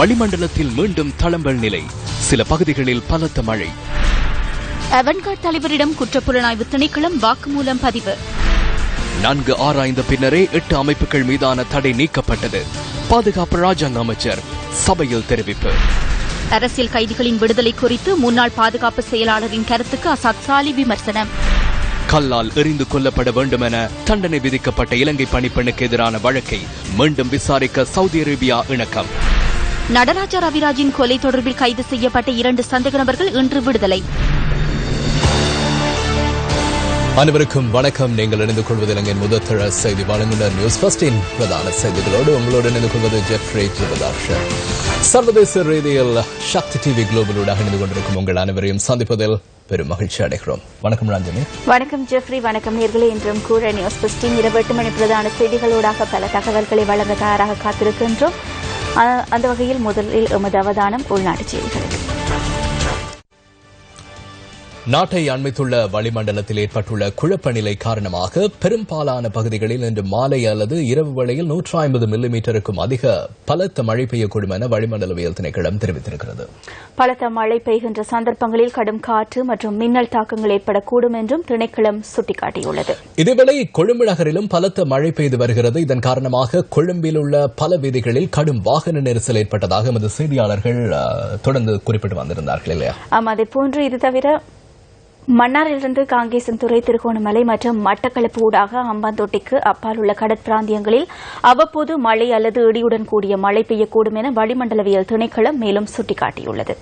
வளிமண்டலத்தில் மீண்டும் தளம்பல் நிலை, சில பகுதிகளில் பலத்த மழை. அவன்கார்ட் தலைவரிடம் குற்றப்புலனாய்வு திணைக்களம் வாக்குமூலம் பதிவு. நன்கு ஆராய்ந்த பின்னரே 8 அமைப்புகள் மீதான தடை நீக்கப்பட்டது. பாதுகாப்பு ராஜாங்க அமைச்சர் சபையில் தெரிவிப்பு. அரசியல் கைதிகளின் விடுதலை குறித்து முன்னாள் பாதுகாப்பு செயலாளரின் கருத்துக்கு அசாத் சாலி விமர்சனம். கல்லால் எறிந்து கொல்லப்பட வேண்டும் என தண்டனை விதிக்கப்பட்ட இலங்கை பணிப்பெண்ணுக்கு எதிரான வழக்கை மீண்டும் விசாரிக்க சவுதி அரேபியா இணக்கம். நடராஜா ரவிராஜின் கொலை தொடர்பில் கைது செய்யப்பட்ட 2 சந்தேக நபர்கள் இன்று விடுதலை. அனைவருக்கும் வணக்கம். நீங்கள் இணைந்து கொள்வது இலங்கையின் முதற்தர செய்தி வழங்குனர் நியூஸ் ஃபர்ஸ்டின் பிரதான செய்திகளோடு உங்களோடு இணைந்து கொள்வது ஜெஃப்ரி ஜெபதாஷர். சர்வதேச ரீதியில் சக்தி டிவி குளோபலோடாக இணைந்து கொண்டிருக்கும் உங்கள் அனைவரையும் சந்திப்பதில் பெரும் மகிழ்ச்சி அடைகிறோம். வணக்கம் ராஜனி. வணக்கம் ஜெஃப்ரி. வணக்கம் நேயர்களே. இன்றும் கூட நியூஸ் ஃபர்ஸ்டின் 28 மணி பிரதான செய்திகளோடாக பல தகவல்களை வழங்க தயாராக காத்திருக்கின்றோம். அந்த வகையில் முதலில் எமது அவதானம் உள்நாட்டு செய்திகளுக்கு. நாட்டை அண்மித்துள்ள வளிமண்டலத்தில் ஏற்பட்டுள்ள குழப்ப நிலை காரணமாக பெரும்பாலான பகுதிகளில் இன்று மாலை அல்லது இரவு வேளையில் 150 மில்லிமீட்டருக்கும் அதிக பலத்த மழை பெய்யக்கூடும் என வளிமண்டலவியல் திணைக்களம் தெரிவித்திருக்கிறது. பலத்த மழை பெய்கின்ற சந்தர்ப்பங்களில் கடும் காற்று மற்றும் மின்னல் தாக்கங்கள் ஏற்படக்கூடும் என்றும் திணைக்களம் சுட்டிக்காட்டியுள்ளது. இதேவேளை கொழும்பு நகரிலும் பலத்த மழை பெய்து வருகிறது. இதன் காரணமாக கொழும்பில் உள்ள பல வீதிகளில் கடும் வாகன நெரிசல் ஏற்பட்டதாக எமது செய்தியாளர்கள் தொடர்ந்து குறிப்பிட்டு வந்திருந்தார்கள் இல்லையா? அதேபோன்று இது தவிர மன்னாரிலிருந்து காங்கேசன்துறை, திருகோணமலை மற்றும் மட்டக்களப்பு ஊடாக அம்பாந்தோட்டைக்கு அப்பால் உள்ள கடற்பிராந்தியங்களில் அவ்வப்போது மழை அல்லது இடியுடன் கூடிய மழை பெய்யக்கூடும் என வளிமண்டலவியல் திணைக்களம் மேலும் சுட்டிக்காட்டியுள்ளது.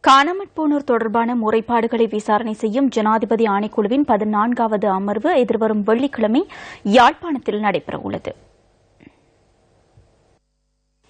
காணாமற் போனோர் தொடர்பான முறைப்பாடுகளை விசாரணை செய்யும் ஜனாதிபதி ஆணைக்குழுவின் 14வது அமர்வு எதிர்வரும் வெள்ளிக்கிழமை யாழ்ப்பாணத்தில் நடைபெறவுள்ளது.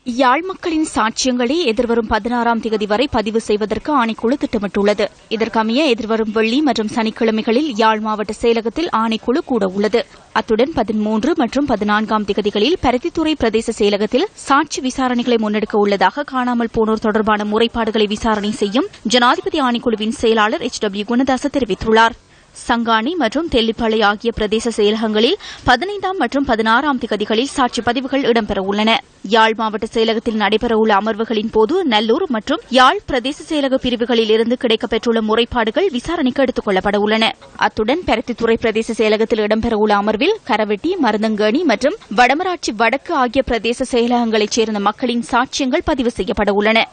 யாழ் மக்களின் சாட்சியங்களை எதிர்வரும் 16ஆம் தேதி வரை பதிவு செய்வதற்கு ஆணைக்குழு திட்டமிட்டுள்ளது. இதற்கமைய எதிர்வரும் வெள்ளி மற்றும் சனிக்கிழமைகளில் யாழ் மாவட்ட செயலகத்தில் ஆணைக்குழு கூட உள்ளது. அத்துடன் 13 மற்றும் 14ஆம் தேதிகளில் பருத்தித்துறை பிரதேச செயலகத்தில் சாட்சி விசாரணைகளை முன்னெடுக்க உள்ளதாக காணாமல் போனோர் தொடர்பான முறைப்பாடுகளை விசாரணை செய்யும் ஜனாதிபதி ஆணைக்குழுவின் செயலாளர் HW குணதாச தெரிவித்துள்ளார். சங்கானி மற்றும் தெல்லிப்பளை ஆகிய பிரதேச செயலகங்களில் 15ஆம் மற்றும் 16ஆம் தேதிகளில் சாட்சி பதிவுகள் இடம்பெறவுள்ளன. யாழ் மாவட்ட செயலகத்தில் நடைபெறவுள்ள அமர்வுகளின் போது நல்லூர் மற்றும் யாழ் பிரதேச செயலக பிரிவுகளில் இருந்து கிடைக்கப்பெற்றுள்ள முறைப்பாடுகள் விசாரணைக்கு எடுத்துக் கொள்ளப்பட உள்ளன. அத்துடன் பருத்தித்துறை பிரதேச செயலகத்தில் இடம்பெறவுள்ள அமர்வில் கரவெட்டி, மருதங்கேணி மற்றும் வடமராட்சி வடக்கு ஆகிய பிரதேச செயலகங்களைச் சேர்ந்த மக்களின் சாட்சியங்கள் பதிவு செய்யப்பட உள்ளன.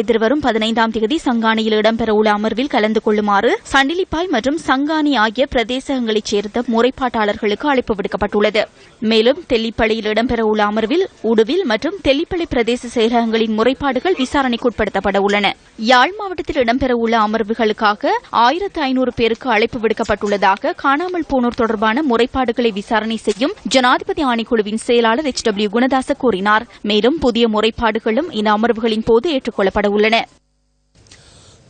எதிர்வரும் 15ஆம் தேதி சங்கானியில் இடம்பெறவுள்ள அமர்வில் கலந்து கொள்ளுமாறு சண்டிலிப்பாய் மற்றும் சங்கானி ஆகிய பிரதேசங்களைச் சேர்ந்த முறைப்பாட்டாளர்களுக்கு அழைப்பு விடுக்கப்பட்டுள்ளது. மேலும் தெல்லிப்பளையில் இடம்பெறவுள்ள அமர்வில் உடுவில் மற்றும் தெல்லிப்பளை பிரதேச செயலகங்களின் முறைப்பாடுகள் விசாரணைக்கு உட்படுத்தப்பட உள்ளன. யாழ் மாவட்டத்தில் இடம்பெறவுள்ள அமர்வுகளுக்காக 1500 பேருக்கு அழைப்பு விடுக்கப்பட்டுள்ளதாக காணாமல் போனோர் தொடர்பான முறைப்பாடுகளை விசாரணை செய்யும் ஜனாதிபதி ஆணைக்குழுவின் செயலாளர் HW குணதாச கூறினார். மேலும் புதிய முறைப்பாடுகளும் இந்த அமர்வுகளின் போது ஏற்றுக்கொள்ளப்பட உள்ளன.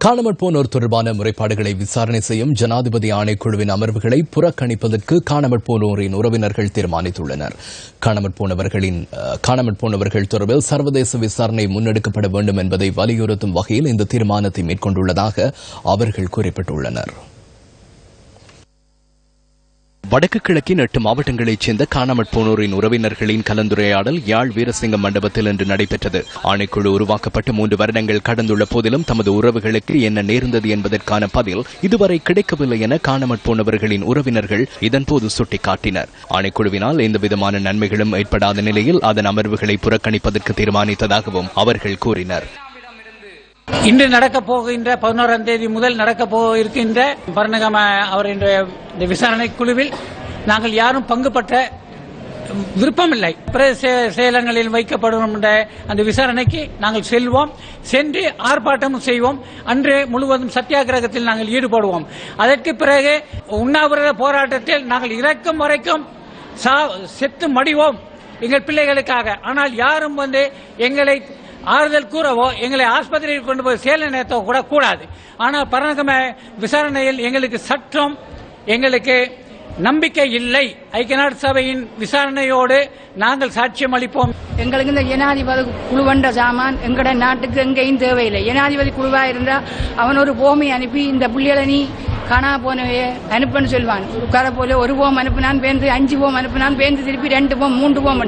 காணாமற் போனோர் தொடர்பான முறைப்பாடுகளை விசாரணை செய்யும் ஜனாதிபதி ஆணைக்குழுவின் அமர்வுகளை புறக்கணிப்பதற்கு காணாமற் போனோரின் உறவினர்கள் தீர்மானித்துள்ளனர். காணாமற் போனவர்கள் தொடர்பில் சர்வதேச விசாரணை முன்னெடுக்கப்பட வேண்டும் என்பதை வலியுறுத்தும் வகையில் இந்த தீர்மானத்தை மேற்கொண்டுள்ளதாக அவர்கள் குறிப்பிட்டுள்ளனர். வடக்கு கிழக்கின் 8 மாவட்டங்களைச் சேர்ந்த காணாமற் போனோரின் உறவினர்களின் கலந்துரையாடல் யாழ் வீரசிங்க மண்டபத்தில் இன்று நடைபெற்றது. ஆணைக்குழு உருவாக்கப்பட்டு 3 வருடங்கள் கடந்துள்ள போதிலும் தமது உறவுகளுக்கு என்ன நேர்ந்தது என்பதற்கான பதில் இதுவரை கிடைக்கவில்லை என காணாமற் போனவர்களின் உறவினர்கள் இதன்போது சுட்டிக்காட்டினர். ஆணைக்குழுவினால் எந்தவிதமான நன்மைகளும் ஏற்படாத நிலையில் அதன் அமர்வுகளை புறக்கணிப்பதற்கு தீர்மானித்ததாகவும் அவர்கள் கூறினர். இன்று நடக்கப் போகின்ற 11ஆம் தேதி முதல் நடக்கப் போக இருக்கின்ற பரணகம அவரின் விசாரணை குழுவில் நாங்கள் யாரும் பங்கு பற்ற விருப்பமில்லை. சேலங்களில் வைக்கப்படும் அந்த விசாரணைக்கு நாங்கள் செல்வோம், சென்று ஆர்ப்பாட்டமும் செய்வோம். அன்று முழுவதும் சத்தியாகிரகத்தில் நாங்கள் ஈடுபடுவோம். அதற்கு பிறகு உண்ணாவிரத போராட்டத்தில் நாங்கள் இறக்கும் வரைக்கும் செத்து மடிவோம் எங்கள் பிள்ளைகளுக்காக. ஆனால் யாரும் வந்து எங்களை ஆறுதல் கூறவோ எங்களை ஆஸ்பத்திரியில் கொண்டு போய் சேலை நேரத்தோ கூட கூடாது. ஆனால் பரணகம விசாரணையில் எங்களுக்கு சற்றும் எங்களுக்கு நம்பிக்கை இல்லை. ஐக்கிய நாடு சபையின் விசாரணையோடு நாங்கள் சாட்சியம் அளிப்போம். எங்களுக்கு இந்த ஜனாதிபதி குழுவண்ட சாமான் எங்கட நாட்டுக்கு எங்கேயும் தேவையில்லை. ஜனாதிபதி குழுவா இருந்தா அவன் ஒரு போமை அனுப்பி இந்த புள்ளிகளை நீ காணா போனவையே அனுப்புன்னு சொல்லுவான். கரை போல ஒரு போம் அனுப்பினான் பேருந்து, 5 போம் அனுப்பினான் பேருந்து, திருப்பி 2 போம் 3 போம்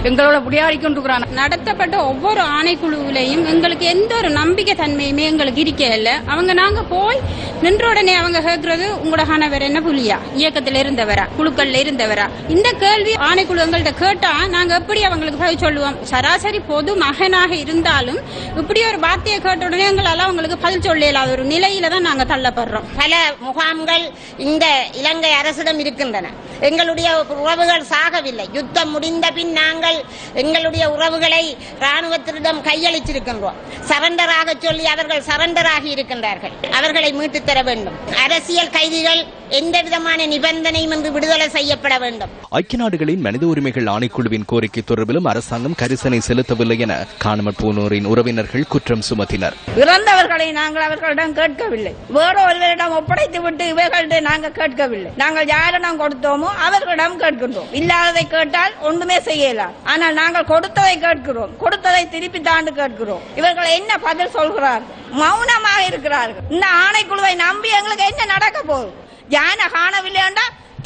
எங்களோட புடியாடிக்கொண்டிருக்கிறான். நடத்தப்பட்ட ஒவ்வொரு ஆணைக்குழுவிலையும் எங்களுக்கு எந்த ஒரு நம்பிக்கை தன்மையுமே எங்களுக்கு இருக்கல. அவங்க நாங்க போய் நின்ற உடனே அவங்க கேட்கறது உங்களோட கணவர் என்ன புலியா, இயக்கத்தில் இருந்தவரா, குழுக்கள்ல இருந்தவரா? இந்த கேள்வி ஆணைக்குழு எங்கள்கிட்ட கேட்டா நாங்க எப்படி அவங்களுக்கு பதில் சொல்லுவோம்? சராசரி பொது மகனாக இருந்தாலும் இப்படி ஒரு வார்த்தையை கேட்ட உடனே எங்களால அவங்களுக்கு பதில் சொல்ல இல்லாத ஒரு நிலையில தான் நாங்க தள்ளப்படுறோம். பல முகாம்கள் இந்த இலங்கை அரசிடம் இருக்கின்றன. எங்களுடைய உறவுகள் சாகவில்லை. யுத்தம் முடிந்த பின் நாங்கள் எங்களுடைய உறவுகளை ராணுவத்திடம் கையளித்திருக்கின்றோம். சரண்டராக சொல்லி அவர்கள் சரண்டராகி இருக்கின்றார்கள். அவர்களை மீட்டு தர வேண்டும். அரசியல் கைதிகள் எந்த விதமான நிபந்தனையும் இன்று விடுதலை செய்யப்பட வேண்டும். ஐக்கிய நாடுகளின் மனித உரிமைகள் ஆணைக்குழுவின் கோரிக்கை தொடர்பிலும் அரசாங்கம் கரிசனை செலுத்தவில்லை என காணாமற் போனோரின் உறவினர்கள் குற்றம் சுமத்தினர். இறந்தவர்களை நாங்கள் அவர்களிடம் கேட்கவில்லை. வேறு ஒருவரிடம் ஒப்படைத்து விட்டு இவர்களிடம் நாங்கள் கேட்கவில்லை. நாங்கள் யாரிடம் கொடுத்தோமோ அவர்களிடம் கேட்கின்றோம். இல்லாததை கேட்டால் ஒன்றுமே செய்யலாம். ஆனால் நாங்கள் கொடுத்ததை கேட்கிறோம். கொடுத்ததை திருப்பி தாண்டு கேட்கிறோம். இவர்கள் என்ன பதில் சொல்கிறார்கள்? மௌனமாக இருக்கிறார்கள். இந்த ஆணைக்குழுவை நம்பி எங்களுக்கு என்ன நடக்க போகுது? யானை காணவில்லையா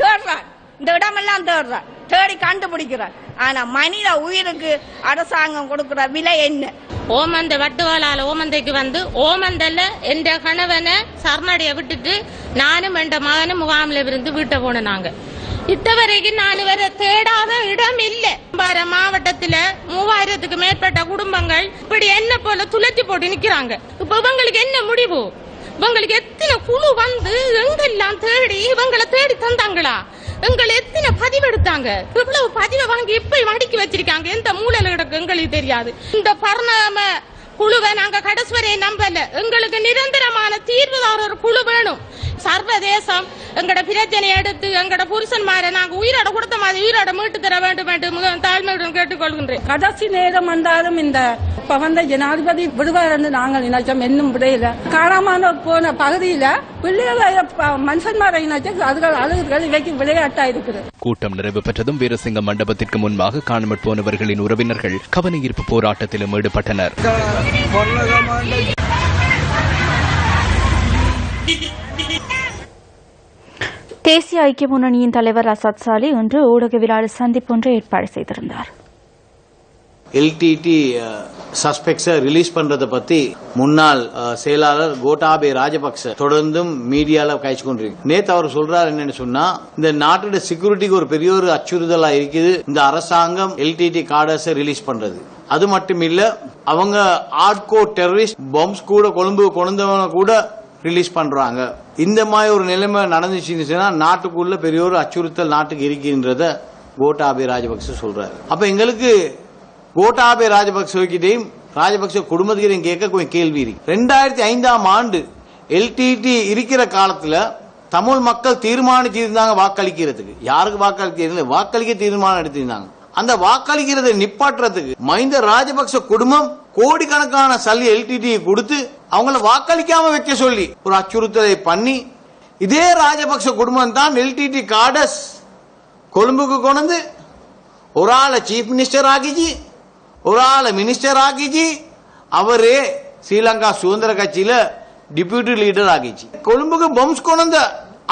தேடுறார். இந்த இடமெல்லாம் தேடுறார், தேடி கண்டுபிடிக்கிறார். ஆனா மனித உயிருக்கு அரசாங்கம் கொடுக்கிற விலை என்ன? ஓமந்த வட்டுவாளால ஓமந்தைக்கு வந்து ஓமந்தல்ல என்ற கணவனை சரணடைய விட்டுட்டு நானும் என்ற மகனும் முகாமில் இருந்து வீட்டை போன. நாங்க இத்தவரைக்கும் நான் வர தேடாத இடம் இல்ல. மாவட்டத்துல 3000க்கு மேற்பட்ட குடும்பங்கள் இப்படி என்ன போல துளத்தி போட்டு நிக்கிறாங்க. இப்ப இவங்களுக்கு என்ன முடிவு? இவங்களுக்கு எத்தனை குழு வந்து எங்கெல்லாம் தேடி இவங்களை தேடி தந்தாங்களா? எங்களை எத்தனை பதிவெடுத்தாங்க? இவ்வளவு பதிவை வாங்கி இப்ப மடிக்கி வச்சிருக்காங்க. எந்த மூலையில கிடக்கு எங்களுக்கு தெரியாது. இந்த பரணாம குழுவை நாங்க கடைசி வரை நம்பல. எங்களுக்கு நிரந்தரமான தீர்வு ஒரு குழு வேணும். சர்வதேசம் எங்கட பிரச்சனை எடுத்து எங்கட புருஷன்மாரை நாங்க உயிரோட கொடுத்த மாதிரி உயிரோட மீட்டு தர வேண்டும் என்று தாழ்மையுடன் கேட்டுக்கொள்கின்றேன். கடைசி நேரம் வந்தாலும் இந்த இப்ப வந்த ஜனாதிபதி விடுவார் என்று நாங்கள் நினைச்சோம். இன்னும் விடையில காணாம போன பகுதியில பிள்ளைகளை மனுஷன்மாரை நினைச்சு அதுகள் அழுகுகள் இவைக்கு விளையாட்டா இருக்குது. கூட்டம் நிறைவு பெற்றதும் வீரசிங்கம் மண்டபத்திற்கு முன்பாக காணாமற் போனவர்களின் உறவினர்கள் கவன ஈர்ப்பு போராட்டத்திலும் ஈடுபட்டனர். தேசிய ஐக்கிய முன்னணியின் தலைவர் அசாத் சாலி இன்று ஊடகவியலாளர் சந்திப்பொன்றை ஏற்பாடு செய்திருந்தார். எல்டிடி சஸ்பெக்ட்ஸை ரிலீஸ் பண்றதை பத்தி முன்னாள் செயலாளர் கோட்டாபே ராஜபக்ச தொடர்ந்தும் மீடியால கழிச்சு கொண்டிருக்கு. நேத்து அவர் சொல்றாரு என்னன்னு சொன்னா, இந்த நாட்டோட செக்யூரிட்டிக்கு ஒரு பெரிய ஒரு அச்சுறுத்தலா இருக்குது இந்த அரசாங்கம் எல்டிடி கார்டர்ஸை ரிலீஸ் பண்றது. அது மட்டும் இல்ல, அவங்க ஹார்ட்கோர் டெரரிஸ்ட் பாம்ஸ் கூட கொழும்பு கொண்டவங்க கூட ரிலீஸ் பண்றாங்க. இந்த மாதிரி ஒரு நிலைமை நடந்துச்சுன்னா நாட்டுக்குள்ள பெரிய ஒரு அச்சுறுத்தல் நாட்டுக்கு இருக்கின்றத கோட்டாபே ராஜபக்ச சொல்றாரு. அப்ப எங்களுக்கு கோட்டாபே ராஜபக்சகிட்டையும் ராஜபக்ச குடும்பத்திலையும் கேட்க கொஞ்சம் கேள்வி இருக்கு. 2005ஆம் ஆண்டு எல்டிடி இருக்கிற காலத்துல தமிழ் மக்கள் தீர்மானிச்சிருந்தாங்க வாக்களிக்கிறதுக்கு. யாருக்கு வாக்களிக்க தீர்மானம் எடுத்திருந்தாங்க. அந்த வாக்களிக்கிறதை நிப்பாட்டுறதுக்கு மஹிந்த ராஜபக்ச குடும்பம் கோடிக்கணக்கான சல்லி எல்டிடி கொடுத்து அவங்கள வாக்களிக்காம வைக்க சொல்லி ஒரு அச்சுறுத்தலை பண்ணி, இதே ராஜபக்ச குடும்பம் தான் எல்டிடி கார்டர்ஸ் கொழும்புக்கு கொண்டு ஒரு ஆளை சீஃப் மினிஸ்டர் ஆகிச்சு, ஒரு ஆளை மினிஸ்டர் ஆகிச்சு, அவரே ஸ்ரீலங்கா சுதந்திர கட்சியில டிப்யூட்டி லீடர் ஆகிச்சு. கொழும்புக்கு பம்ஸ் கொண்ட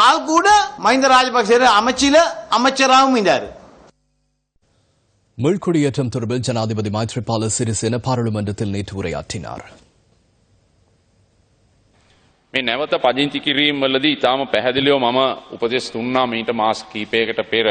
ஆள் கூட மஹிந்த ராஜபக்ச அமைச்சராகவும் இருந்தாரு. மீள்குடியேற்றம் தொடர்பில் ஜனாதிபதி மைத்ரிபால சிறிசேன பாராளுமன்றத்தில் நேற்று உரையாற்றினார். මේ නැවත පදිංචි කිරීම වලදී ඉතාම පැහැදිලිව මම උපදෙස් දුන්නා මීට මාස කිහිපයකට පෙර.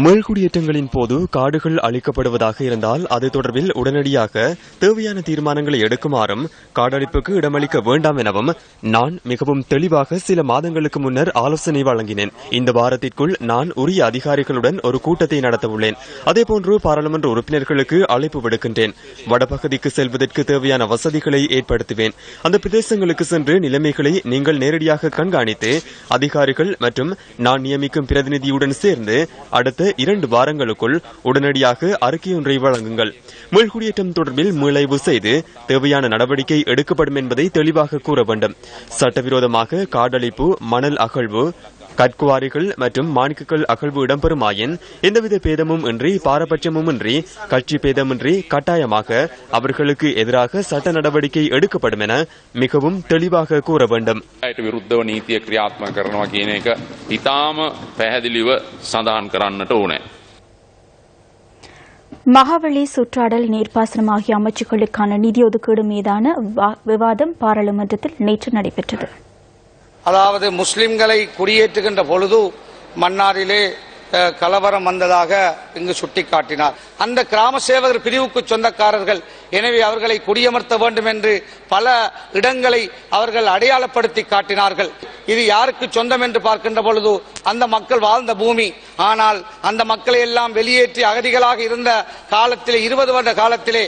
மீள்குடியேற்றங்களின் போது காடுகள் அழிக்கப்படுவதாக இருந்தால் அது தொடர்பில் உடனடியாக தேவையான தீர்மானங்களை எடுக்குமாறும் காடழிப்புக்கு இடமளிக்க வேண்டாம் எனவும் நான் மிகவும் தெளிவாக சில மாதங்களுக்கு முன்னர் ஆலோசனை வழங்கினேன். இந்த வாரத்திற்குள் நான் உரிய அதிகாரிகளுடன் ஒரு கூட்டத்தை நடத்த உள்ளேன். அதேபோன்று பாராளுமன்ற உறுப்பினர்களுக்கு அழைப்பு விடுக்கின்றேன். வடபகுதிக்கு செல்வதற்கு தேவையான வசதிகளை ஏற்படுத்துவேன். அந்த பிரதேசங்களுக்கு சென்று நிலைமைகளை நீங்கள் நேரடியாக கண்காணித்து அதிகாரிகள் மற்றும் நான் நியமிக்கும் பிரதிநிதியுடன் சேர்ந்து அடுத்த அடுத்த 2 வாரங்களுக்குள் உடனடியாக அறிக்கையொன்றை வழங்குங்கள். மீள்குடியேற்றம் தொடர்பில் மீளாய்வு செய்து தேவையான நடவடிக்கை எடுக்கப்படும் என்பதை தெளிவாக கூற வேண்டும். சட்டவிரோதமாக காடழிப்பு, மணல் அகழ்வு, கற்குவாரிகள் மற்றும் மாணிக்கக்கல் அகழ்வு இடம்பெறுமாயின் எந்தவித பேதமும் இன்றி, பாரபட்சமும் இன்றி, கட்சி பேதமின்றி கட்டாயமாக அவர்களுக்கு எதிராக சட்ட நடவடிக்கை எடுக்கப்படும் என மிகவும் தெளிவாக கூற வேண்டும். විරුද්ධව නීතිය ක්‍රියාත්මක කරනවා කියන එක ඉතාම පැහැදිලිව සඳහන් කරන්නට ඕනේ. மகாவலி சுற்றாடல், நீர்ப்பாசனம் ஆகிய அமைச்சுக்களுக்கான நிதி ஒதுக்கீடு மீதான விவாதம் பாராளுமன்றத்தில் நேற்று நடைபெற்றது. அதாவது முஸ்லிம்களை குடியேற்றுகின்ற பொழுது மன்னாரிலே கலவரம் வந்ததாக இங்கு சுட்டிக்காட்டினார். அந்த கிராம சேவகர் பிரிவுக்கு சொந்தக்காரர்கள், எனவே அவர்களை குடியமர்த்த வேண்டும் என்று பல இடங்களை அவர்கள் அடையாளப்படுத்தி காட்டினார்கள். இது யாருக்கு சொந்தம் என்று பார்க்கின்ற பொழுது அந்த மக்கள் வாழ்ந்த பூமி. ஆனால் அந்த மக்களை எல்லாம் வெளியேற்றி அகதிகளாக இருந்த காலத்திலே, 20 வருட காலத்திலே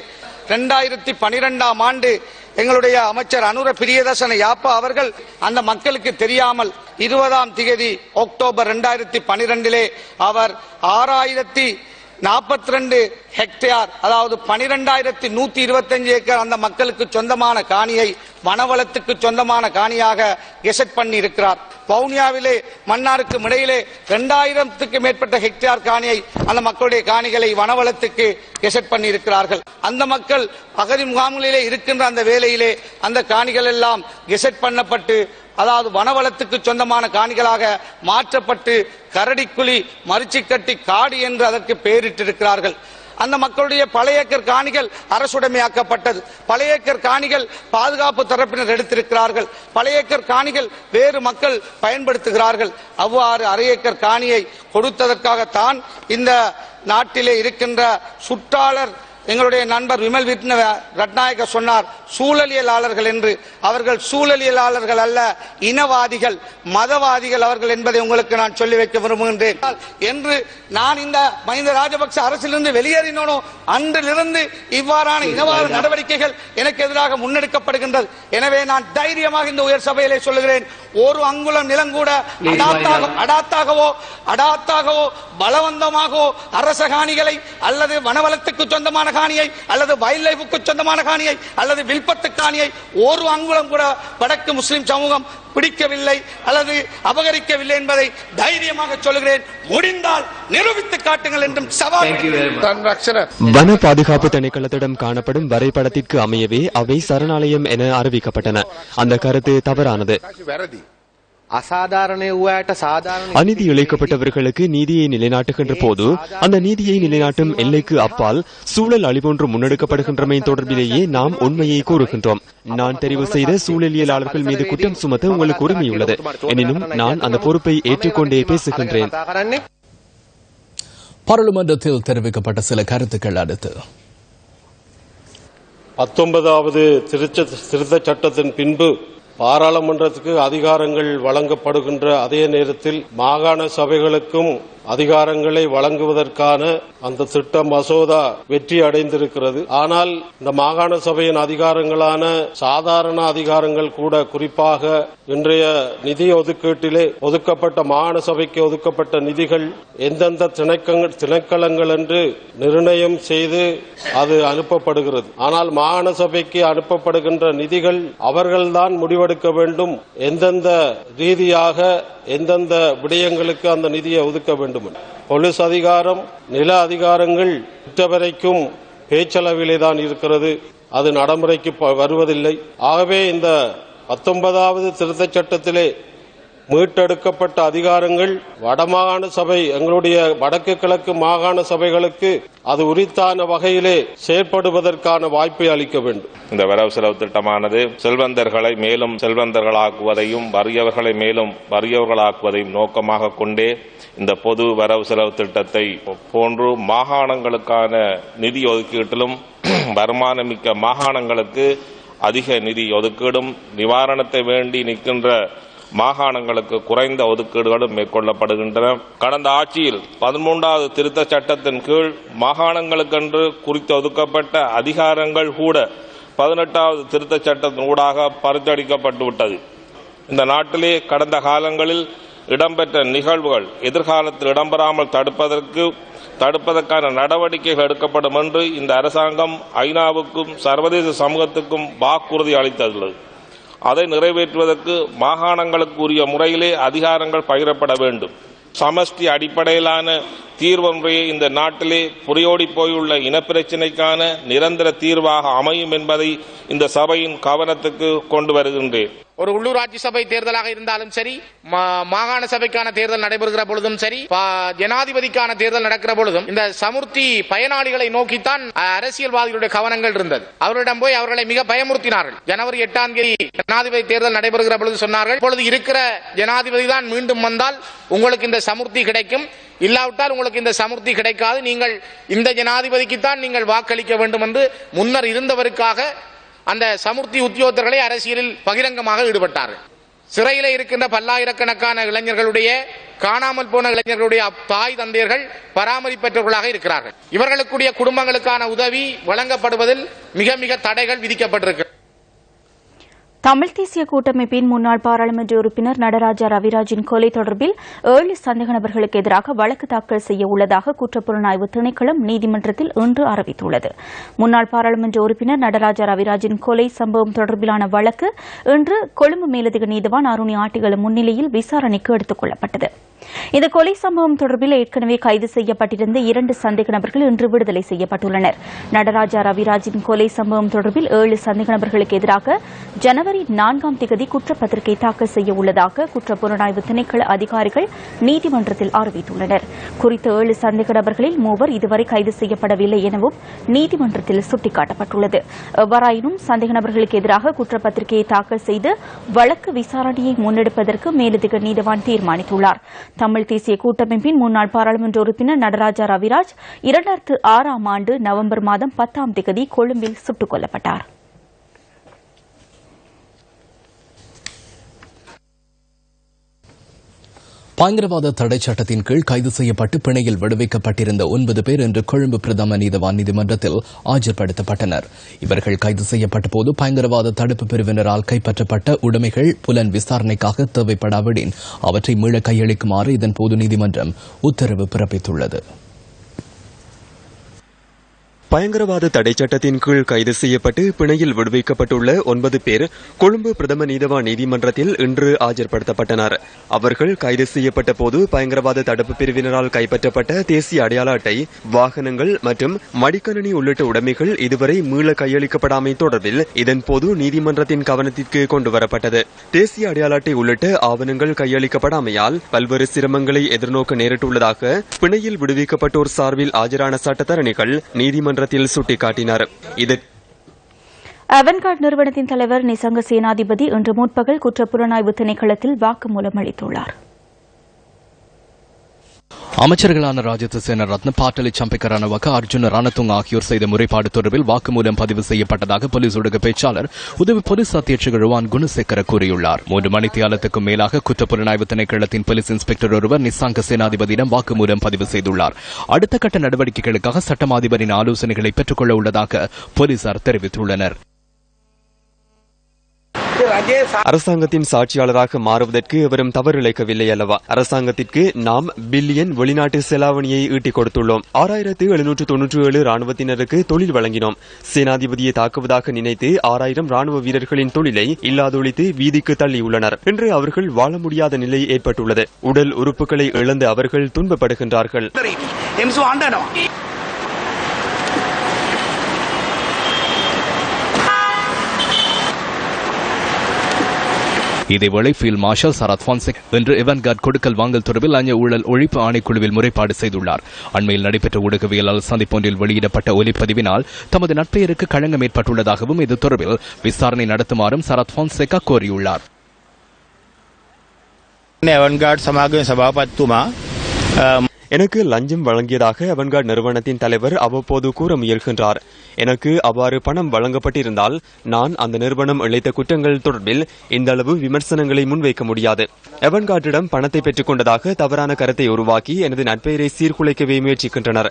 2012ஆம் ஆண்டு எங்களுடைய அமைச்சர் அனுர பிரியதர்சன யாப்பா அவர்கள் அந்த மக்களுக்கு தெரியாமல் 20ஆம் தேதி அக்டோபர் 2012 அவர் 6042 ஹெக்டேர், அதாவது 12,125 ஏக்கர் அந்த மக்களுக்கு சொந்தமான காணியை வனவளத்துக்கு சொந்தமான காணியாக கெசட் பண்ணி இருக்கிறார். வவுனியாவிலே மன்னாருக்கு இடையிலே 2000க்கு மேற்பட்ட ஹெக்டேர் காணியை அந்த மக்களுடைய காணிகளை வனவளத்துக்கு கெசட் பண்ணி இருக்கிறார்கள். அந்த மக்கள் அகதி முகாம்களிலே இருக்கின்ற அந்த வேளையிலே அந்த காணிகள் எல்லாம் கெசட் பண்ணப்பட்டு, அதாவது வனவளத்துக்கு சொந்தமான காணிகளாக மாற்றப்பட்டு கரடிக்குழி, மரிச்சிக்கட்டி காடு என்று அதற்கு பெயரிட்டிருக்கிறார்கள். அந்த மக்களுடைய பல ஏக்கர் காணிகள் அரசுடைமையாக்கப்பட்டது. பல ஏக்கர் காணிகள் பாதுகாப்பு தரப்பினர் எடுத்திருக்கிறார்கள். பல ஏக்கர் காணிகள் வேறு மக்கள் பயன்படுத்துகிறார்கள். அவ்வாறு அரை ஏக்கர் காணியை கொடுத்ததற்காகத்தான் இந்த நாட்டிலே இருக்கின்ற சுற்றாளர் எங்களுடைய நண்பர் விமல் ரட்நாயக்க சொன்னார் சூழலியலாளர்கள் என்று. அவர்கள் சூழலியலாளர்கள் அல்ல, இனவாதிகள், மதவாதிகள் அவர்கள் என்பதை உங்களுக்கு நான் சொல்லி வைக்க விரும்புகின்றேன். என்று நான் இந்த மஹிந்த ராஜபக்ச அரசிலிருந்து வெளியேறினோனோ அன்றிலிருந்து இவ்வாறான இனவாத நடவடிக்கைகள் எனக்கு எதிராக முன்னெடுக்கப்படுகின்றது. எனவே நான் தைரியமாக இந்த உயர் சபையிலே சொல்லுகிறேன், ஒரு அங்குலம் நிலம் கூட அடாத்தாகவோ பலவந்தமாகவோ அரச காணிகளை அல்லது வனவளத்துக்கு சொந்தமான காணியை அல்லது வைல்ட் லைஃபுக்கு சொந்தமான காணியை அல்லது வில்பத்து காணியை ஒரு அங்குலம் கூட வடக்கு முஸ்லிம் சமூகம் பிடிக்கவில்லை அல்லது அபகரிக்கவில்லை என்பதை தைரியமாக சொல்லுகிறேன். முடிந்தால் நிரூபித்து காட்டுங்கள் என்றும் சவால். வன பாதுகாப்பு திணைக்களத்திடம் காணப்படும் வரைபடத்திற்கு அமையவே அவை சரணாலயம் என அறிவிக்கப்பட்டன. அந்த கருத்து தவறானது. அநீதி இழைக்கப்பட்டவர்களுக்கு நீதியை நிலைநாட்டுகின்ற போது அந்த நீதியை நிலைநாட்டும் எல்லைக்கு அப்பால் சூழல் அழிவொன்று முன்னெடுக்கப்படுகின்றமை தொடர்பிலேயே நாம் உண்மையை கூறுகின்றோம். நான் தெரிவு செய்த சூழலியலாளர்கள் மீது குற்றம் சுமத்த உங்களுக்கு உரிமையுள்ளது. எனினும் நான் அந்த பொறுப்பை ஏற்றுக்கொண்டே பேசுகின்றேன். பாராளுமன்றத்தில் தெரிவிக்கப்பட்ட சில கருத்துக்கள் அடுத்து. 19வது திருத்தச் சட்டத்தின் பின்பு பாராளுமன்றத்துக்கு அதிகாரங்கள் வழங்கப்படுகின்ற அதே நேரத்தில் மாகாண சபைகளுக்கும் அதிகாரங்களை வழங்குவதற்கான அந்த திட்ட மசோதா வெற்றி அடைந்திருக்கிறது. ஆனால் இந்த மாகாண சபையின் அதிகாரங்களான சாதாரண அதிகாரங்கள் கூட, குறிப்பாக இன்றைய நிதி ஒதுக்கீட்டிலே ஒதுக்கப்பட்ட மாகாண சபைக்கு ஒதுக்கப்பட்ட நிதிகள் எந்தெந்த திணைக்களங்கள் என்று நிர்ணயம் செய்து அது அனுப்பப்படுகிறது. ஆனால் மாகாண சபைக்கு அனுப்பப்படுகின்ற நிதிகள் அவர்கள்தான் முடிவெடுக்க வேண்டும், எந்தெந்த ரீதியாக எந்தெந்த விடயங்களுக்கு அந்த நிதியை ஒதுக்க வேண்டும். போலீஸ் அதிகாரம், நில அதிகாரங்கள் வரைக்கும் பேச்சளவிலே தான் இருக்கிறது, அது நடைமுறைக்கு வருவதில்லை. ஆகவே இந்த 19வது திருத்தச் சட்டத்திலே மீட்டெடுக்கப்பட்ட அதிகாரங்கள் வடமாகாண சபை, எங்களுடைய வடக்கு கிழக்கு மாகாண சபைகளுக்கு அது உரித்தான வகையிலே செயற்படுவதற்கான வாய்ப்பை அளிக்க வேண்டும். இந்த வரவு செலவு திட்டமானது செல்வந்தர்களை மேலும் செல்வந்தர்களாக்குவதையும் வறியவர்களை மேலும் வறியவர்களாக்குவதையும் நோக்கமாக கொண்டே இந்த பொது வரவு செலவு திட்டத்தை போன்று மாகாணங்களுக்கான நிதி ஒதுக்கீட்டிலும் வருமானமிக்க மாகாணங்களுக்கு அதிக நிதி ஒதுக்கீடும், நிவாரணத்தை வேண்டி நிற்கின்ற மாகாணங்களுக்கு குறைந்த ஒதுக்கீடுகளும் மேற்கொள்ளப்படுகின்றன. கடந்த ஆட்சியில் 13வது திருத்தச் சட்டத்தின் கீழ் மாகாணங்களுக்கென்று குறித்து ஒதுக்கப்பட்ட அதிகாரங்கள் கூட 18வது திருத்தச் சட்டத்தின் ஊடாக பறித்தடிக்கப்பட்டு விட்டது. இந்த நாட்டிலே கடந்த காலங்களில் இடம்பெற்ற நிகழ்வுகள் எதிர்காலத்தில் இடம்பெறாமல் தடுப்பதற்கான நடவடிக்கைகள் எடுக்கப்படும் என்று இந்த அரசாங்கம் ஐநாவுக்கும் சர்வதேச சமூகத்துக்கும் வாக்குறுதி அளித்துள்ளது. அதை நிறைவேற்றுவதற்கு மாகாணங்களுக்கு உரிய முறையிலே அதிகாரங்கள் பகிரப்பட வேண்டும். சமஷ்டி அடிப்படையிலான தீர்வு முறையை இந்த நாட்டிலே புரியோடி போயுள்ள இனப்பிரச்சினைக்கான நிரந்தர தீர்வாக அமையும் என்பதை இந்த சபையின் கவனத்துக்கு கொண்டு வருகின்றேன். ஒரு உள்ளூராட்சி சபை தேர்தலாக இருந்தாலும் சரி, மாகாண சபைக்கான தேர்தல் நடைபெறுகிற பொழுதும் சரி, ஜனாதிபதிக்கான தேர்தல் நடக்கிற பொழுதும் இந்த சமுர்த்தி பயனாளிகளை நோக்கித்தான் அரசியல்வாதிகளுடைய கவனங்கள் இருந்தது. அவர்களிடம் போய் அவர்களை மிக பயமுறுத்தினார்கள். ஜனவரி 8ஆம் தேதி ஜனாதிபதி தேர்தல் நடைபெறுகிற பொழுது சொன்னார்கள், இப்பொழுது இருக்கிற ஜனாதிபதி தான் மீண்டும் வந்தால் உங்களுக்கு இந்த சமுர்த்தி கிடைக்கும், இல்லாவிட்டால் உங்களுக்கு இந்த சமுர்த்தி கிடைக்காது, நீங்கள் இந்த ஜனாதிபதிக்குத்தான் நீங்கள் வாக்களிக்க வேண்டும் என்று முன்னர் இருந்தவருக்காக அந்த சமுர்த்தி உத்தியோகத்தர்களை அரசியலில் பகிரங்கமாக ஈடுபட்டார்கள். சிறையில் இருக்கின்ற பல்லாயிரக்கணக்கான இளைஞர்களுடைய காணாமல் போன இளைஞர்களுடைய தாய் தந்தையர்கள் பராமரிப்பற்றவர்களாக இருக்கிறார்கள். இவர்களுக்குரிய குடும்பங்களுக்கான உதவி வழங்கப்படுவதில் மிக மிக தடைகள் விதிக்கப்பட்டிருக்கிறது. தமிழ் தேசிய கூட்டமைப்பின் முன்னாள் பாராளுமன்ற உறுப்பினர் நடராஜா ரவிராஜின் கொலை தொடர்பில் 7 சந்தேக நபர்களுக்கு எதிராக வழக்கு தாக்கல் செய்ய உள்ளதாக குற்றப்புலனாய்வு திணைக்களம் நீதிமன்றத்தில் இன்று அறிவித்துள்ளது. முன்னாள் பாராளுமன்ற உறுப்பினர் நடராஜா ரவிராஜின் கொலை சம்பவம் தொடர்பிலான வழக்கு இன்று கொழும்பு மேலதிக நீதிவான் அருணி ஆட்டிகளும் முன்னிலையில் விசாரணைக்கு எடுத்துக் கொள்ளப்பட்டது. இந்த கொலை சம்பவம் தொடர்பில் ஏற்கனவே கைது செய்யப்பட்டிருந்த 2 சந்தேக நபர்கள் இன்று விடுதலை செய்யப்பட்டுள்ளனர். நடராஜா ரவிராஜின் கொலை சம்பவம் தொடர்பில் 7 சந்தேக நபர்களுக்கு எதிராக ஜனவரி 4ஆம் தேதி குற்றப்பத்திரிகை தாக்கல் செய்ய உள்ளதாக குற்றப்புலனாய்வு திணைக்கள அதிகாரிகள் நீதிமன்றத்தில் அறிவித்துள்ளனர். குறித்த 7 சந்தேக நபர்களில் 3 இதுவரை கைது செய்யப்படவில்லை எனவும் நீதிமன்றத்தில் சுட்டிக்காட்டப்பட்டுள்ளது. எவ்வாறாயினும் சந்தேக நபர்களுக்கு எதிராக குற்றப்பத்திரிகையை தாக்கல் செய்து வழக்கு விசாரணையை முன்னெடுப்பதற்கு மேலதிக நீதிவான் தீர்மானித்துள்ளார். தமிழ் தேசிய கூட்டமைப்பின் முன்னாள் பாராளுமன்ற உறுப்பினர் நடராஜா ரவிராஜ் 2006ஆம் ஆண்டு நவம்பர் மாதம் 10ஆம் தேதி கொழும்பில் சுட்டுக் கொல்லப்பட்டார். பயங்கரவாத தடை சட்டத்தின் கீழ் கைது செய்யப்பட்டு பிணையில் விடுவிக்கப்பட்டிருந்த 9 பேர் இன்று கொழும்பு பிரதம நீதவான் நீதிமன்றத்தில் ஆஜர்படுத்தப்பட்டனர். இவர்கள் கைது செய்யப்பட்ட போது பயங்கரவாத தடுப்பு பிரிவினரால் கைப்பற்றப்பட்ட உடைமைகள் புலன் விசாரணைக்காக தேவைப்படாவிடின் அவற்றை மீள கையளிக்குமாறு இதன்போது நீதிமன்றம் உத்தரவு பிறப்பித்துள்ளது. பயங்கரவாத தடை சட்டத்தின் கீழ் கைது செய்யப்பட்டு பிணையில் விடுவிக்கப்பட்டுள்ள 9 பேர் கொழும்பு பிரதம நீதவான் நீதிமன்றத்தில் இன்று ஆஜர்படுத்தப்பட்டனர். அவர்கள் கைது செய்யப்பட்ட போது பயங்கரவாத தடுப்பு பிரிவினரால் கைப்பற்றப்பட்ட தேசிய அடையாள அட்டை, வாகனங்கள் மற்றும் மடிக்கணினி உள்ளிட்ட உடைமைகள் இதுவரை மீள கையளிக்கப்படாமை தொடர்பில் இதன்போது நீதிமன்றத்தின் கவனத்திற்கு கொண்டுவரப்பட்டது. தேசிய அடையாள அட்டை உள்ளிட்ட ஆவணங்கள் கையளிக்கப்படாமையால் பல்வேறு சிரமங்களை எதிர்நோக்க நேரிட்டுள்ளதாக பிணையில் விடுவிக்கப்பட்டோர் சார்பில் ஆஜரான சட்டத்தரணிகள் நீதிமன்ற சுட்டிக்காட்டினார். அவன்கார்ட் நிறுவனத்தின் தலைவர் நிசங்க சேனாதிபதி இன்று முற்பகல் குற்றப்புலனாய்வு திணைக்களத்தில் வாக்குமூலம் அளித்துள்ளார். அமைச்சர்களான ராஜித சேன ரத்ன, பாட்டலி சம்பிக்க ரணவக்க, அர்ஜுன ரணதுங் ஆகியோர் செய்த முறைப்பாடு தொடர்பில் வாக்குமூலம் பதிவு செய்யப்பட்டதாக போலீஸ் ஊடக பேச்சாளர் உதவி போலீஸ் அத்தியட்சகர் ருவான் குணசேகர கூறியுள்ளார். 3 மணித்தியாலத்துக்கும் மேலாக குற்றப்புலனாய்வு திணைக்களத்தின் போலீஸ் இன்ஸ்பெக்டர் ஒருவர் நிசாங்க சேனாதிபதியிடம் வாக்குமூலம் பதிவு செய்துள்ளார். அடுத்த கட்ட நடவடிக்கைகளுக்காக சட்டம் அதிபரின் ஆலோசனைகளை பெற்றுக் கொள்ள உள்ளதாக போலீசார் தெரிவித்துள்ளனர். அரசாங்கத்தின் சாட்சியாளராக மாறுவதற்கு எவரும் தவறிழைக்கவில்லை அல்லவா? அரசாங்கத்திற்கு நாம் பில்லியன் வெளிநாட்டு செலாவணியை ஈட்டிக் கொடுத்துள்ளோம். 6797 ராணுவத்தினருக்கு தொழில் வழங்கினோம். சேனாதிபதியை தாக்குவதாக நினைத்து 6000 ராணுவ வீரர்களின் தொழிலை இல்லாதொழித்து வீதிக்கு தள்ளியுள்ளனர். இன்று அவர்கள் வாழ முடியாத நிலை ஏற்பட்டுள்ளது. உடல் உறுப்புகளை இழந்து அவர்கள் துன்பப்படுகின்றார்கள். இதேவேளை ஃபீல்ட் மார்ஷல் சரத் பான்செக் இன்று எவன்கார்ட் கொடுக்கல் வாங்கல் தொடர்பில் லஞ்ச ஊழல் ஒழிப்பு ஆணைக்குழுவில் முறைப்பாடு செய்துள்ளார். அண்மையில் நடைபெற்ற ஊடகவியலாளர் சந்திப்பொன்றில் வெளியிடப்பட்ட ஒலிப்பதிவினால் தமது நட்பெயருக்கு களங்கம் ஏற்பட்டுள்ளதாகவும் இது தொடர்பில் விசாரணை நடத்துமாறும் சரத் பான்செகா கோரியுள்ளார். எனக்கு லஞ்சம் வழங்கியதாக அவன்கார்ட் நிறுவனத்தின் தலைவர் அவ்வப்போது கூற முயல்கின்றார். எனக்கு அவ்வாறு பணம் வழங்கப்பட்டிருந்தால் நான் அந்த நிறுவனம் இழைத்த குற்றங்கள் தொடர்பில் இந்த அளவு விமர்சனங்களை முன்வைக்க முடியாது. எவன்கார்டிடம் பணத்தை பெற்றுக் கொண்டதாக தவறான கருத்தை உருவாக்கி எனது நட்பெயரை சீர்குலைக்கவே முயற்சிக்கின்றனர்.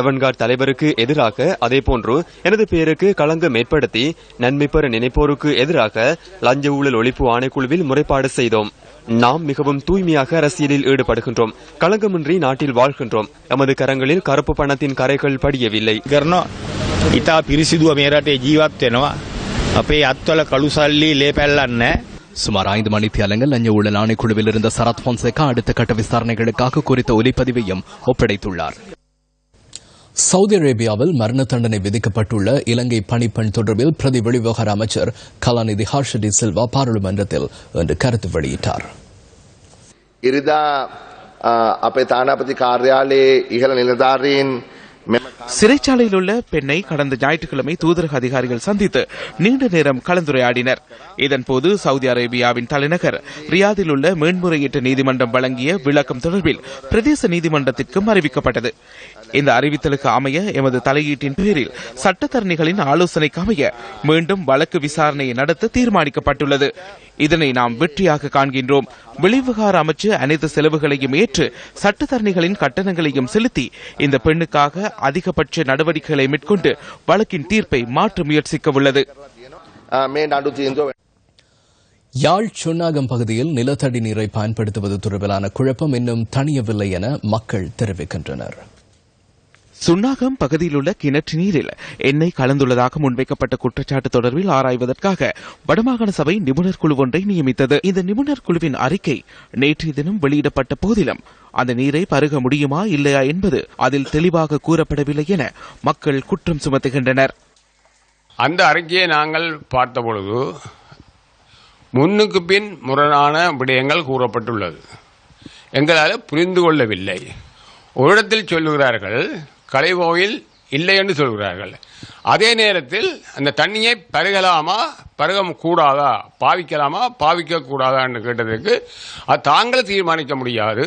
எவன்கார்ட் தலைவருக்கு எதிராக அதேபோன்று எனது பெயருக்கு களங்கம் ஏற்படுத்தி நன்மை பெற நினைப்போருக்கு எதிராக லஞ்ச ஊழல் ஒழிப்பு ஆணைக்குழுவில் முறைப்பாடு செய்தோம். நாம் மிகவும் தூய்மையாக அரசியலில் ஈடுபடுகின்றோம். களங்கமின்றி நாட்டில் வாழ்கின்றோம். எமது கரங்களில் கருப்பு பணத்தின் கரைகள் படியவில்லை. ඉතා පිරිසිදුව මේ රටේ ජීවත් වෙනවා. අපේ අත්වල කළු සල්ලි ලේ පැල්ලන්නේ. சுமார் 5 மணித்தியாலங்கள் லஞ்ச ஊழல் ஆணைக்குழுவில் இருந்த சரத் பொன்சேகா அடுத்த கட்ட விசாரணைகளுக்காக குறித்த ஒலிப்பதிவையும் ஒப்படைத்துள்ளார். சவுதி அரேபியாவில் மரண தண்டனை விதிக்கப்பட்டுள்ள இலங்கை பணிப்பெண் தொடர்பில் பிரதி வெளிவிவகார அமைச்சர் கலாநிதி ஹர்ஷ டி சில்வா பாராளுமன்றத்தில் இன்று கருத்து வெளியிட்டார். ඉරිදා අපේ තානාපති කාර්යාලයේ ඉහළ නිලධාරීන් சிறைச்சாலையில் உள்ள பெண்ணை கடந்த ஞாயிற்றுக்கிழமை தூதரக அதிகாரிகள் சந்தித்து நீண்ட நேரம் கலந்துரையாடினர். இதன்போது சவுதி அரேபியாவின் தலைநகர் ரியாதில் உள்ள மேன்முறையீட்டு நீதிமன்றம் வழங்கிய விளக்கம் தொடர்பில் பிரதேச நீதிமன்றத்திற்கும் அறிவிக்கப்பட்டது. இந்த அறிவித்தலுக்கு அமைய எமது தலையீட்டின் பேரில் சட்டத்தரணிகளின் ஆலோசனைக்கு அமைய மீண்டும் வழக்கு விசாரணையை நடத்த தீர்மானிக்கப்பட்டுள்ளது. இதனை நாம் வெற்றியாக காண்கின்றோம். வெளிவிவகார அமைச்சு அனைத்து செலவுகளையும் ஏற்று சட்டத்தரணிகளின் கட்டணங்களையும் செலுத்தி இந்த பெண்ணுக்காக அதிகபட்ச நடவடிக்கைகளை மேற்கொண்டு வழக்கின் தீர்ப்பை மாற்ற முயற்சிக்க உள்ளது. யாழ் சுன்னாகம் பகுதியில் நிலத்தடி நீரை பயன்படுத்துவது தொடர்பிலான குழப்பம் இன்னும் தணியவில்லை என மக்கள் தெரிவிக்கின்றனர். சுன்னாகம் பகுதியில் உள்ள கிணற்று நீரில் எண்ணெய் கலந்துள்ளதாக முன்வைக்கப்பட்ட குற்றச்சாட்டு தொடர்பில் ஆராய்வதற்காக வடமாகாண சபை நிபுணர் குழு ஒன்றை நியமித்தது. இந்த நிபுணர் குழுவின் அறிக்கை நேற்றைய தினம் வெளியிடப்பட்ட போதிலும் அந்த நீரை பருக முடியுமா இல்லையா என்பது அதில் தெளிவாக கூறப்படவில்லை என மக்கள் குற்றம் சுமத்துகின்றனர். அந்த அறிக்கையை நாங்கள் பார்த்தபொழுது முன்னுக்கு பின் முரணான விடயங்கள் கூறப்பட்டுள்ளது. எங்களால் புரிந்து கொள்ளவில்லை. ஒரு இடத்தில் சொல்லுகிறார்கள் கலைவோயில் இல்லை என்று சொல்கிறார்கள். அதே நேரத்தில் அந்த தண்ணியை பருகலாமா பருக கூடாதா, பாவிக்கலாமா பாவிக்க கூடாதா என்று கேட்டதற்கு அது தாங்கள் தீர்மானிக்க முடியாது,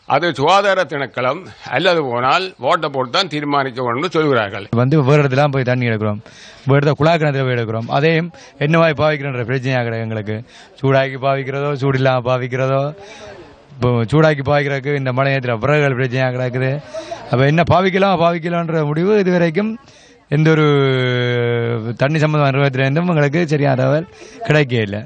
அது சுகாதார திணைக்களம் அல்லது போனால் ஓட்ட போட்டு தான் தீர்மானிக்க வேண்டும் சொல்கிறார்கள். வேறு இடத்துல போய் தண்ணி எடுக்கிறோம், வேறு குழா கிணத்துல போய் எடுக்கிறோம். அதையும் என்னவாய் பாவிக்கிற பிரச்சனையாக எங்களுக்கு சூடாக்கி பாவிக்கிறதோ சூடில்லாமல் பாவிக்கிறதோ, இப்போ சூடாக்கி பாவிக்கிறதுக்கு இந்த மழை நேரத்தில் விறகுகள் பிரச்சனையாக கிடக்குது. அப்போ என்ன பாவிக்கலாம்ன்ற முடிவு இதுவரைக்கும் எந்த ஒரு தண்ணி சம்பந்தமான நிறுவனத்திலிருந்தும் எங்களுக்கு சரியான தகவல் கிடைக்க இல்லை.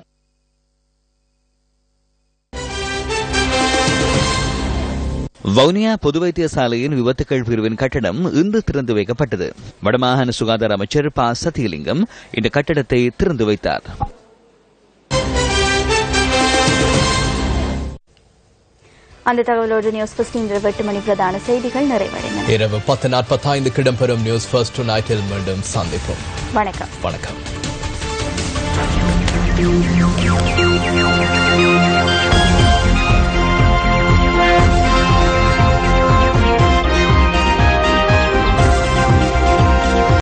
வவுனியா பொது வைத்தியசாலையின் விபத்துக்கள் பிரிவின் கட்டடம் இன்று திறந்து வைக்கப்பட்டது. வடமாகாண சுகாதார அமைச்சர் ப சத்தியலிங்கம் இந்த கட்டடத்தை திறந்து வைத்தார். அந்த தகவலோடு நியூஸ் ஃபர்ஸ்ட் இன்று 8 மணி பிரதான செய்திகள் நிறைவடைந்தன. இரவு 10:45 இடம்பெறும் நியூஸ் ஃபர்ஸ்ட் நைட்டில் மீண்டும் சந்திப்போம். வணக்கம். வணக்கம்.